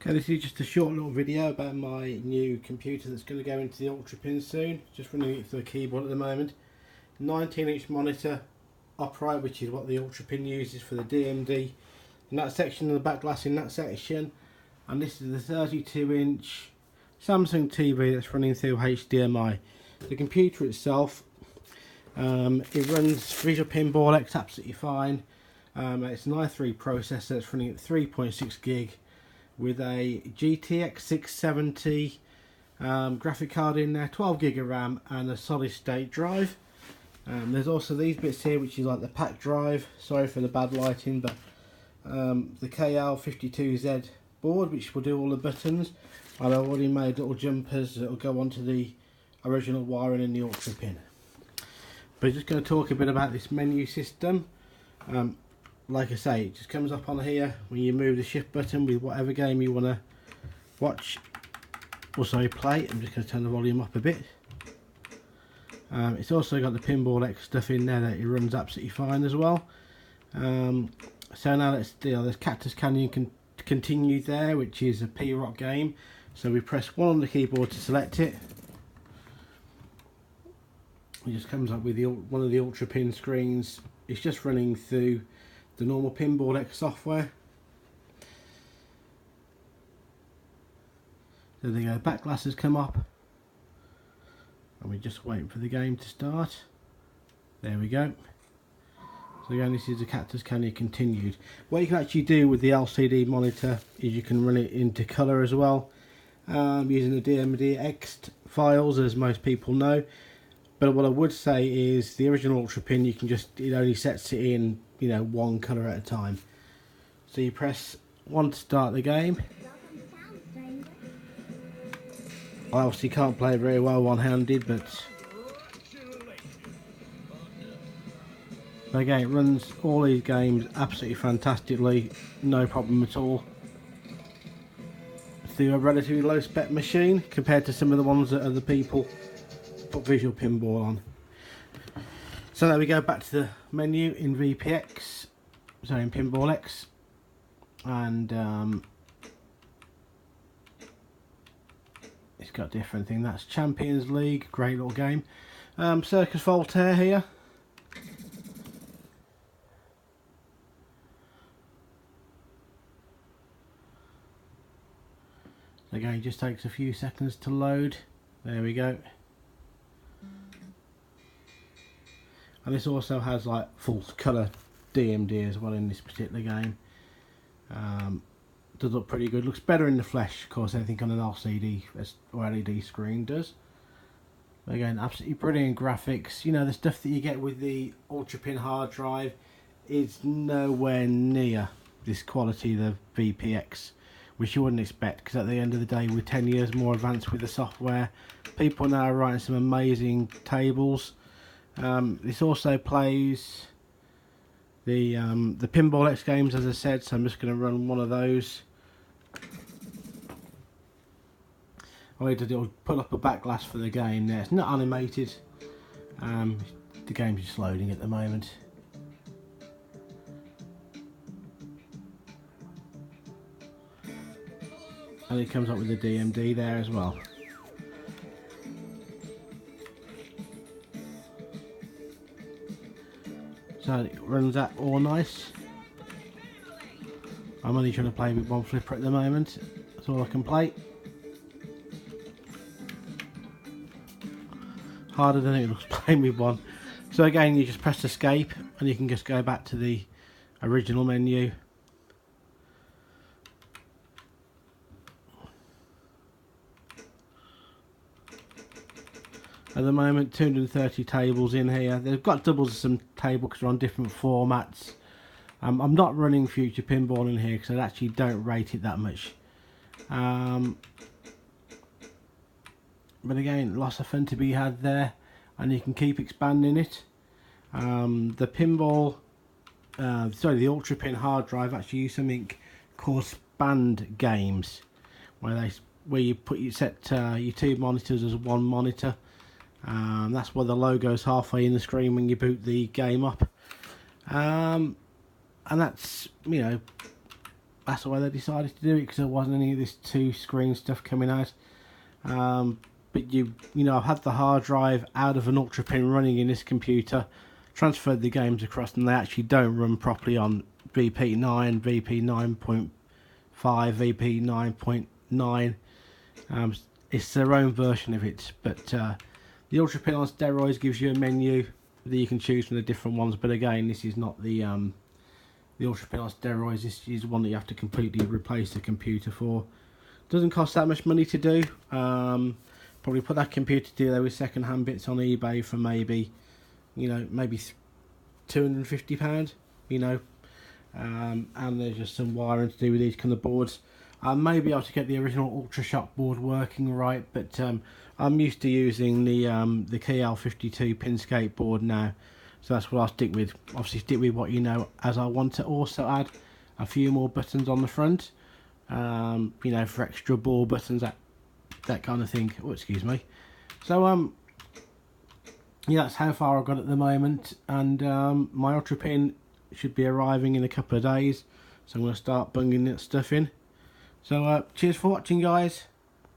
Okay, this is just a short little video about my new computer that's going to go into the Ultrapin soon. Just running it through the keyboard at the moment. 19-inch monitor upright, which is what the Ultrapin uses for the DMD in that section, and the back glass in that section. And this is the 32-inch Samsung TV that's running through HDMI. The computer itself, it runs Visual Pinball X absolutely fine. It's an i3 processor that's running at 3.6 gig with a GTX 670 graphic card in there, 12 gig of RAM and a solid state drive. There's also these bits here, which is like the pack drive. Sorry for the bad lighting, but the KL52Z board, which will do all the buttons. And I've already made little jumpers that will go onto the original wiring in the Ultrapin. But I'm just going to talk a bit about this menu system. Like I say, it just comes up on here when you move the shift button with whatever game you want to watch or sorry, play. I'm just going to turn the volume up a bit. It's also got the Pinball X stuff in there that it runs absolutely fine as well. So now let's do there's Cactus Canyon continue there, which is a P-Rock game. So we press 1 on the keyboard to select it. It just comes up with one of the Ultrapin screens. It's just running through the normal Pinball X software. So there you go, back glasses come up. And we're just waiting for the game to start. There we go. So again, this is the Cactus Canyon continued. What you can actually do with the LCD monitor is you can run it into colour as well, using the DMD-X files, as most people know. But what I would say is the original Ultrapin, you can just, it only sets it in, you know, one colour at a time. So you press 1 to start the game. I obviously can't play very well one-handed, but again, it runs all these games absolutely fantastically, no problem at all. Through a relatively low spec machine compared to some of the ones that other people put Visual Pinball on. So there we go, back to the menu in VPX, so in Pinball X, and it's got a different thing. That's Champions League, great little game. Circus Voltaire here. Again, it just takes a few seconds to load. There we go. And this also has like full colour DMD as well in this particular game. Does look pretty good. Looks better in the flesh, of course, anything on an LCD or LED screen does. But again, absolutely brilliant graphics. You know, the stuff that you get with the Ultrapin hard drive is nowhere near this quality of the VPX, which you wouldn't expect, because at the end of the day, we're 10 years more advanced with the software. People now are writing some amazing tables. This also plays the Pinball X games, as I said, so I'm just going to run one of those. All I need to do is put up a back glass for the game there. It's not animated. The game's just loading at the moment. And it comes up with the DMD there as well. So it runs that all nice. I'm only trying to play with one flipper at the moment. That's all I can play. Harder than it looks playing with one. So again, you just press escape and you can just go back to the original menu. At the moment, 230 tables in here. They've got doubles of some tables because they're on different formats. I'm not running Future Pinball in here because I actually don't rate it that much. But again, lots of fun to be had there, and you can keep expanding it. The pinball, the Ultrapin hard drive actually use something called spanned games, where you set your two monitors as one monitor. That's why the logo's halfway in the screen when you boot the game up. And that's, you know, that's the way they decided to do it, because there wasn't any of this two screen stuff coming out. But you know, I've had the hard drive out of an Ultrapin running in this computer, transferred the games across, and they actually don't run properly on VP9, VP 9.5, VP 9.9. It's their own version of it, but the Ultrapin on steroids gives you a menu that you can choose from the different ones. But again, this is not the Ultrapin on steroids. This is one that you have to completely replace the computer for. Doesn't cost that much money to do. Probably put that computer dealer with second-hand bits on eBay for maybe, you know, maybe £250. You know, and there's just some wiring to do with these kind of boards. I may be able to get the original UltraShock board working right, but I'm used to using the KL52 Pinscape board now, so that's what I'll stick with. Obviously stick with what you know, as I want to also add a few more buttons on the front, you know, for extra ball buttons, that kind of thing. Oh, excuse me. So yeah, that's how far I've got at the moment, and my Ultrapin should be arriving in a couple of days, so I'm going to start bunging that stuff in. So cheers for watching, guys.